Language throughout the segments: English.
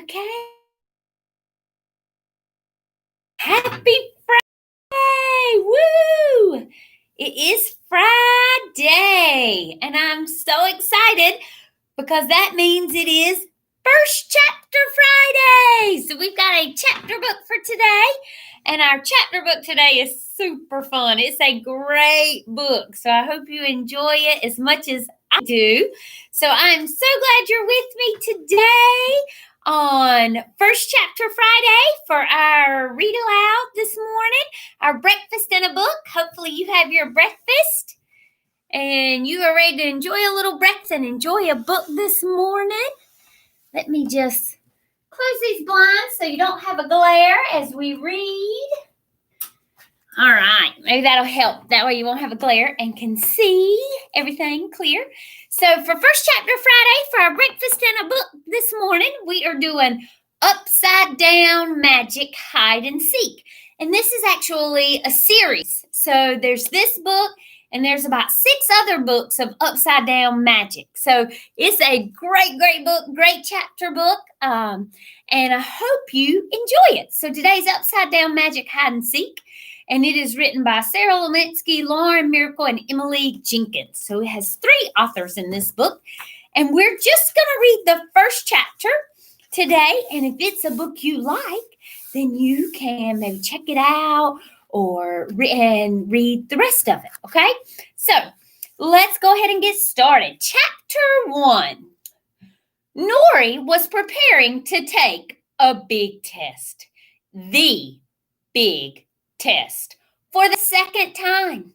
Okay. Happy Friday! Woo! It is Friday, and I'm so excited because that means it is First Chapter Friday. So we've got a chapter book for today, and our chapter book today is super fun. It's a great book, so I hope you enjoy it as much as I do. So I'm so glad you're with me today on First Chapter Friday for our read aloud this morning, our breakfast in a book. Hopefully you have your breakfast and you are ready to enjoy a little breakfast and enjoy a book this morning. Let me just close these blinds so you don't have a glare as we read. All right, maybe that'll help. That way you won't have a glare and can see everything clear. So for First Chapter Friday, for our breakfast in a book this morning, we are doing Upside Down Magic Hide and Seek. And this is actually a series. So there's this book, and there's about 6 other books of upside down magic. So it's a great book, great chapter book. And I hope you enjoy it. So today's Upside Down Magic Hide and Seek. And it is written by Sarah Leminsky, Lauren Miracle, and Emily Jenkins. So it has 3 authors in this book. And we're just going to read the first chapter today. And if it's a book you like, then you can maybe check it out or read the rest of it. Okay? So let's go ahead and get started. Chapter 1. Nori was preparing to take a big test. The big test for the second time.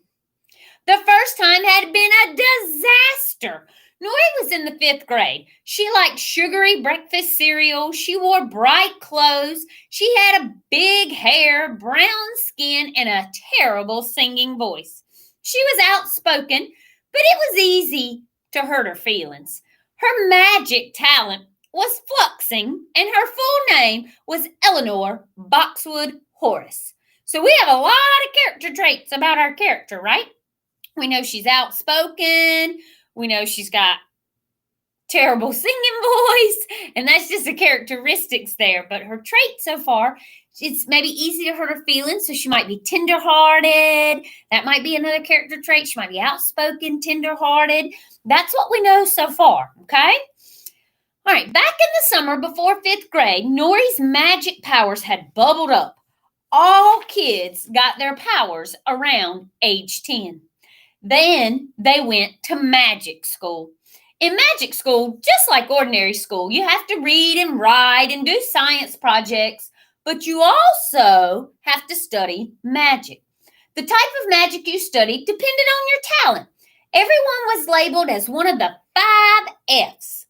The first time had been a disaster. Nori was in the 5th grade. She liked sugary breakfast cereal. She wore bright clothes. She had a big hair, brown skin, and a terrible singing voice. She was outspoken, but it was easy to hurt her feelings. Her magic talent was fluxing, and her full name was Eleanor Boxwood Horace. So we have a lot of character traits about our character, right? We know she's outspoken. We know she's got terrible singing voice, and that's just the characteristics there. But her trait so far, it's maybe easy to hurt her feelings, so she might be tenderhearted. That might be another character trait. She might be outspoken, tenderhearted. That's what we know so far, okay? All right, back in the summer before 5th grade, Nori's magic powers had bubbled up. All kids got their powers around age 10. Then they went to magic school. In magic school, just like ordinary school, you have to read and write and do science projects, but you also have to study magic. The type of magic you studied depended on your talent. Everyone was labeled as one of the 5 F's.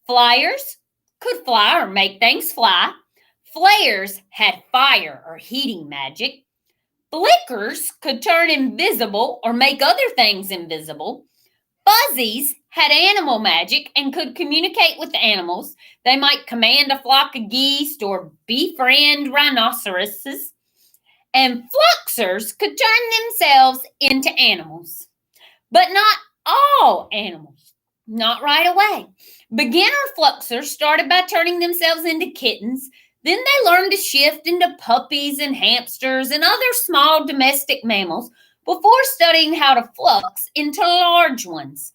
Flyers could fly or make things fly. Flares had fire or heating magic. Flickers could turn invisible or make other things invisible. Fuzzies had animal magic and could communicate with animals. They might command a flock of geese or befriend rhinoceroses. And Fluxers could turn themselves into animals. But not all animals. Not right away. Beginner Fluxers started by turning themselves into kittens. Then they learned to shift into puppies and hamsters and other small domestic mammals before studying how to flux into large ones.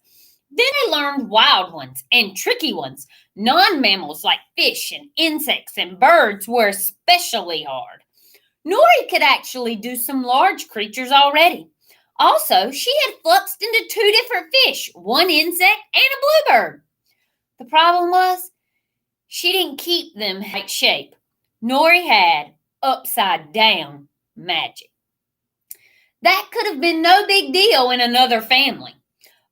Then they learned wild ones and tricky ones. Non-mammals like fish and insects and birds were especially hard. Nori could actually do some large creatures already. Also, she had fluxed into 2 different fish, 1 insect and a bluebird. The problem was she didn't keep them right shape. Nori had upside down magic. That could have been no big deal in another family.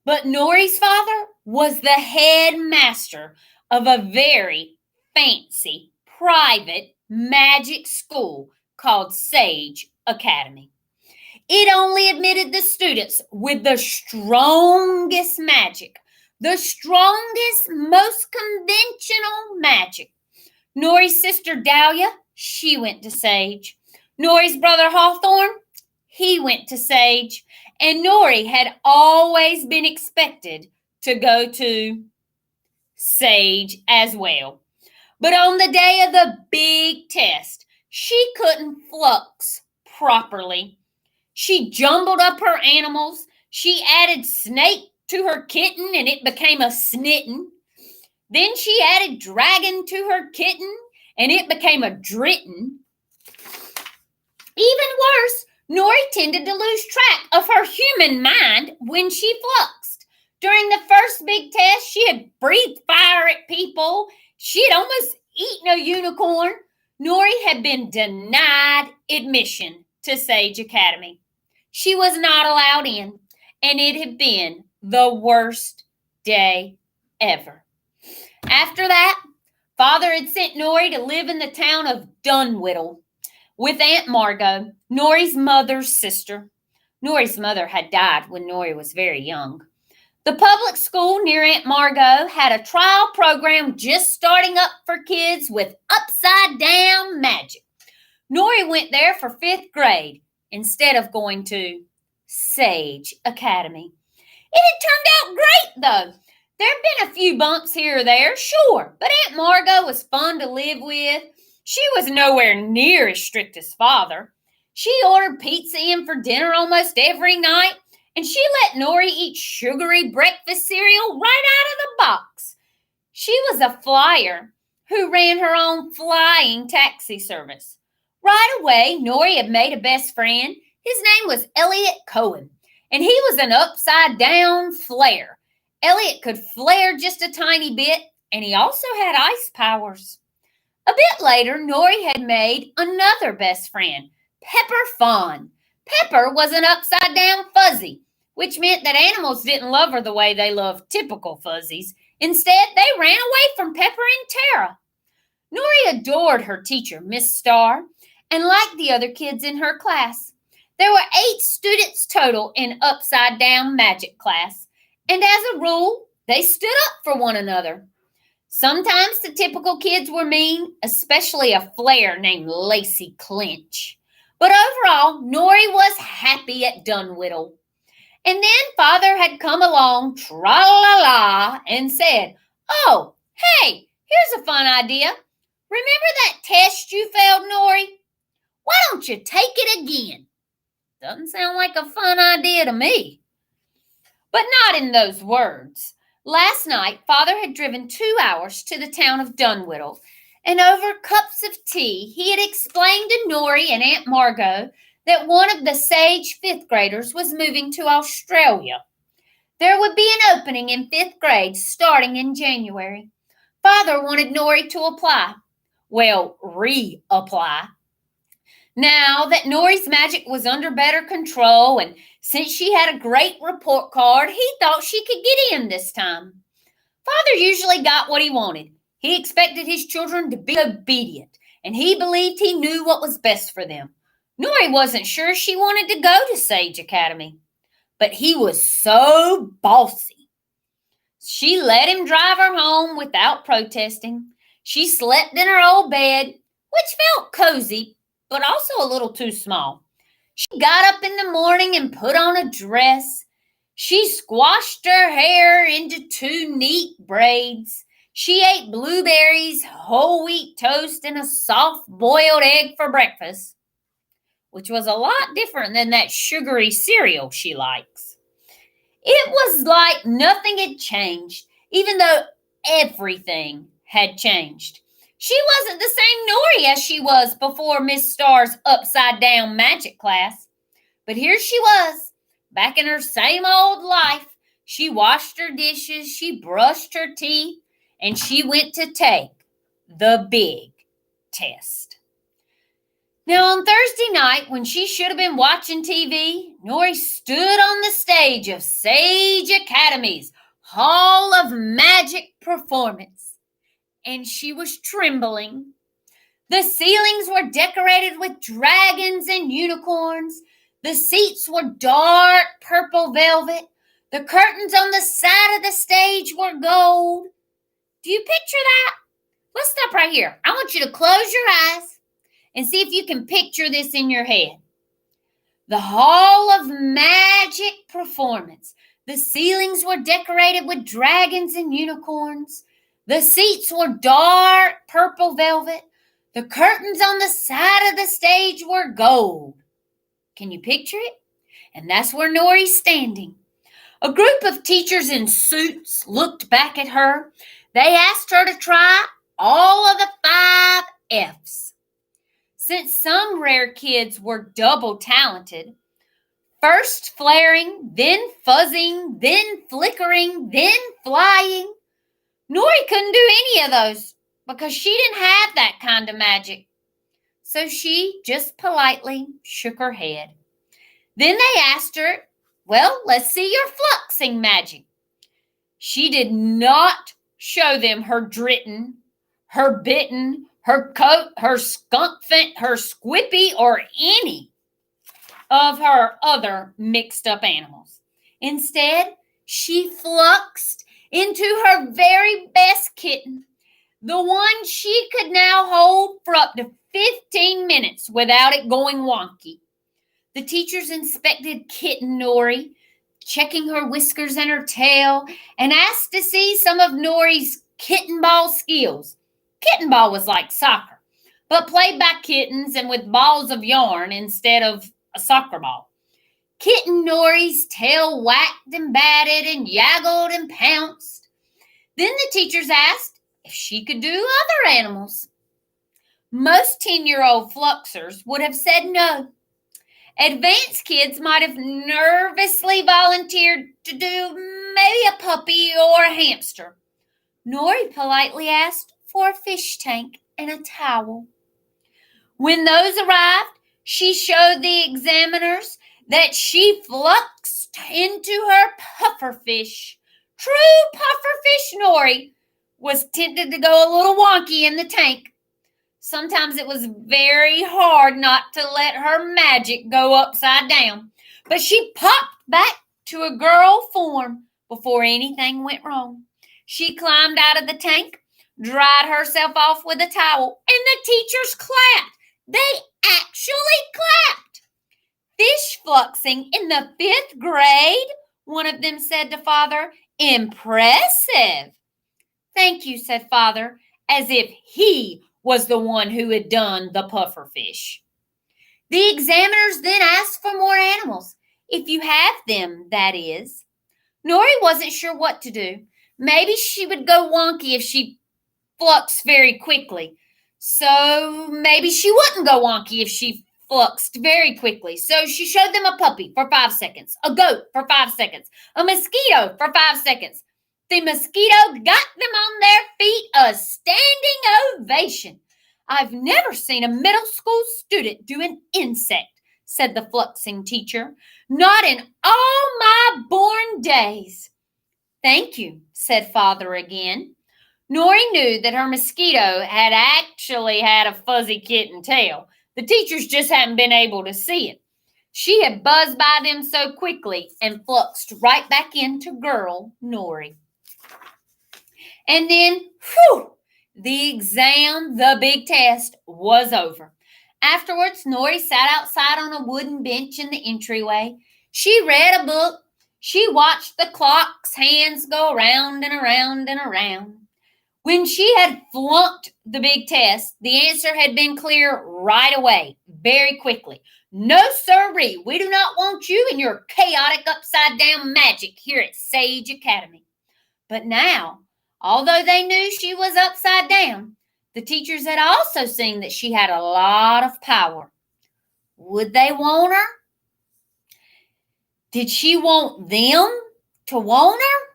But Nori's father was the head master of a very fancy private magic school called Sage Academy. It only admitted the students with the strongest magic, the strongest, most conventional magic. Nori's sister Dahlia, she went to Sage. Nori's brother Hawthorne, he went to Sage. And Nori had always been expected to go to Sage as well. But on the day of the big test, she couldn't flux properly. She jumbled up her animals. She added snake to her kitten and it became a snitten. Then she added dragon to her kitten and it became a dritten. Even worse, Nori tended to lose track of her human mind when she fluxed. During the first big test, she had breathed fire at people. She had almost eaten a unicorn. Nori had been denied admission to Sage Academy. She was not allowed in, and it had been the worst day ever. After that, Father had sent Nori to live in the town of Dunwhiddle with Aunt Margot, Nori's mother's sister. Nori's mother had died when Nori was very young. The public school near Aunt Margot had a trial program just starting up for kids with upside-down magic. Nori went there for 5th grade instead of going to Sage Academy. It had turned out great, though. There had been a few bumps here or there, sure, but Aunt Margot was fun to live with. She was nowhere near as strict as Father. She ordered pizza in for dinner almost every night, and she let Nori eat sugary breakfast cereal right out of the box. She was a flyer who ran her own flying taxi service. Right away, Nori had made a best friend. His name was Elliot Cohen, and he was an upside-down flare. Elliot could flare just a tiny bit, and he also had ice powers. A bit later, Nori had made another best friend, Pepper Fawn. Pepper was an upside-down fuzzy, which meant that animals didn't love her the way they loved typical fuzzies. Instead, they ran away from Pepper and Tara. Nori adored her teacher, Miss Starr, and liked the other kids in her class. There were 8 students total in upside-down magic class, and as a rule, they stood up for one another. Sometimes the typical kids were mean, especially a flare named Lacey Clinch. But overall, Nori was happy at Dunwhiddle. And then Father had come along, tra-la-la, and said, "Oh, hey, here's a fun idea. Remember that test you failed, Nori? Why don't you take it again?" Doesn't sound like a fun idea to me. But not in those words. Last night, Father had driven 2 hours to the town of Dunwhiddle, and over cups of tea, he had explained to Nori and Aunt Margot that one of the Sage 5th graders was moving to Australia. There would be an opening in 5th grade starting in January. Father wanted Nori to apply. Well, reapply. Now that Nori's magic was under better control, and since she had a great report card, he thought she could get in this time. Father usually got what he wanted. He expected his children to be obedient, and he believed he knew what was best for them. Nori wasn't sure she wanted to go to Sage Academy, but he was so bossy. She let him drive her home without protesting. She slept in her old bed, which felt cozy, but also a little too small. She got up in the morning and put on a dress. She squashed her hair into 2 neat braids. She ate blueberries, whole wheat toast, and a soft boiled egg for breakfast, which was a lot different than that sugary cereal she likes. It was like nothing had changed, even though everything had changed. She wasn't the same Nori as she was before Miss Starr's upside-down magic class. But here she was, back in her same old life. She washed her dishes, she brushed her teeth, and she went to take the big test. Now, on Thursday night, when she should have been watching TV, Nori stood on the stage of Sage Academy's Hall of Magic performance, and she was trembling. The ceilings were decorated with dragons and unicorns. The seats were dark purple velvet. The curtains on the side of the stage were gold. Do you picture that? Let's stop right here. I want you to close your eyes and see if you can picture this in your head. The Hall of Magic performance. The ceilings were decorated with dragons and unicorns. The seats were dark purple velvet. The curtains on the side of the stage were gold. Can you picture it? And that's where Nori's standing. A group of teachers in suits looked back at her. They asked her to try all of the 5 F's. Since some rare kids were double talented, first flaring, then fuzzing, then flickering, then flying, Nori couldn't do any of those because she didn't have that kind of magic. So she just politely shook her head. Then they asked her, well, let's see your fluxing magic. She did not show them her dritten, her bitten, her coat, her skunk fin, her squippy, or any of her other mixed up animals. Instead, she fluxed into her very best kitten, the one she could now hold for up to 15 minutes without it going wonky. The teachers inspected Kitten Nori, checking her whiskers and her tail, and asked to see some of Nori's kitten ball skills. Kitten ball was like soccer, but played by kittens and with balls of yarn instead of a soccer ball. Kitten Nori's tail whacked and batted and yaggled and pounced. Then the teachers asked if she could do other animals. Most 10-year-old fluxers would have said no. Advanced kids might have nervously volunteered to do maybe a puppy or a hamster. Nori politely asked for a fish tank and a towel. When those arrived, she showed the examiners that she fluxed into her pufferfish. True pufferfish Nori was tempted to go a little wonky in the tank. Sometimes it was very hard not to let her magic go upside down, but she popped back to a girl form before anything went wrong. She climbed out of the tank, dried herself off with a towel, and the teachers clapped. They actually clapped. Fish fluxing in the 5th grade, one of them said to Father. Impressive. Thank you, said Father, as if he was the one who had done the pufferfish. The examiners then asked for more animals, if you have them, that is. Nori wasn't sure what to do. Maybe she would go wonky if she fluxed very quickly. So maybe she wouldn't go wonky if she fluxed very quickly. So she showed them a puppy for 5 seconds, a goat for 5 seconds, a mosquito for 5 seconds. The mosquito got them on their feet a standing ovation. I've never seen a middle school student do an insect, said the fluxing teacher. Not in all my born days. Thank you, said Father again. Nori knew that her mosquito had actually had a fuzzy kitten tail. The teachers just hadn't been able to see it. She had buzzed by them so quickly and fluxed right back into girl Nori. And then, the exam, the big test, was over. Afterwards, Nori sat outside on a wooden bench in the entryway. She read a book. She watched the clock's hands go around and around and around. When she had flunked the big test, the answer had been clear right away, very quickly. No, sirree, we do not want you and your chaotic upside-down magic here at Sage Academy. But now, although they knew she was upside down, the teachers had also seen that she had a lot of power. Would they want her? Did she want them to want her?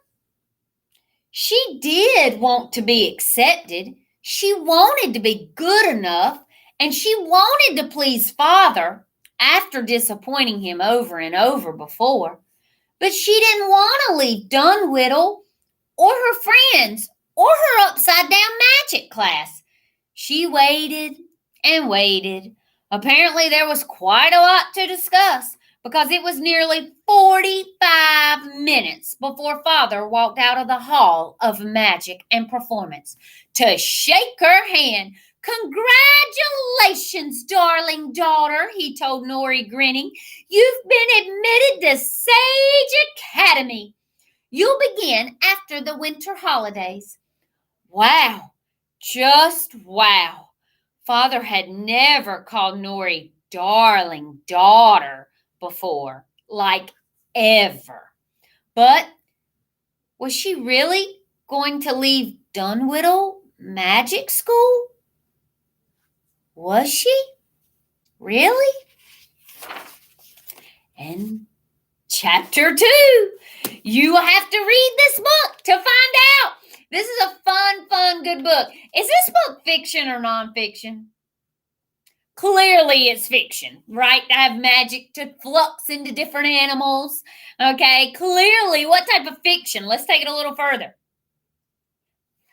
She did want to be accepted. She wanted to be good enough, and she wanted to please Father after disappointing him over and over before. But she didn't want to leave Dunwhiddle or her friends or her upside-down magic class. She waited and waited. Apparently, there was quite a lot to discuss because it was nearly 45 minutes before Father walked out of the Hall of Magic and Performance to shake her hand. Congratulations, darling daughter, he told Nori, grinning. You've been admitted to Sage Academy. You'll begin after the winter holidays. Wow. Just wow. Father had never called Nori darling daughter before, like ever. But was she really going to leave Dunwhiddle Magic School? Was she? Really? And chapter 2. You will have to read this book to find out. This is a fun, good book. Is this book fiction or nonfiction? Clearly it's fiction, right? I have magic to flux into different animals. Okay, clearly, what type of fiction? Let's take it a little further.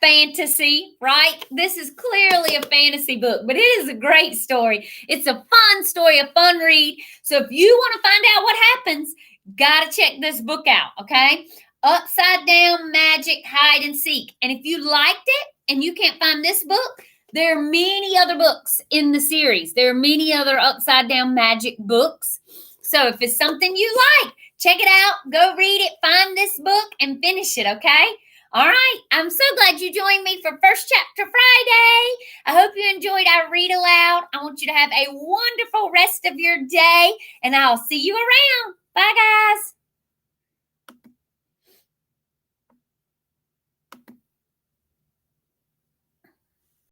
Fantasy, right? This is clearly a fantasy book, but it is a great story. It's a fun story, a fun read. So if you want to find out what happens, gotta check this book out, okay? Upside Down Magic Hide and Seek. And if you liked it and you can't find this book, there are many other books in the series. There are many other Upside Down Magic books. So if it's something you like, check it out, go read it, find this book, and finish it, okay? All right, I'm so glad you joined me for First Chapter Friday. I hope you enjoyed our read aloud. I want you to have a wonderful rest of your day, and I'll see you around. Bye, guys.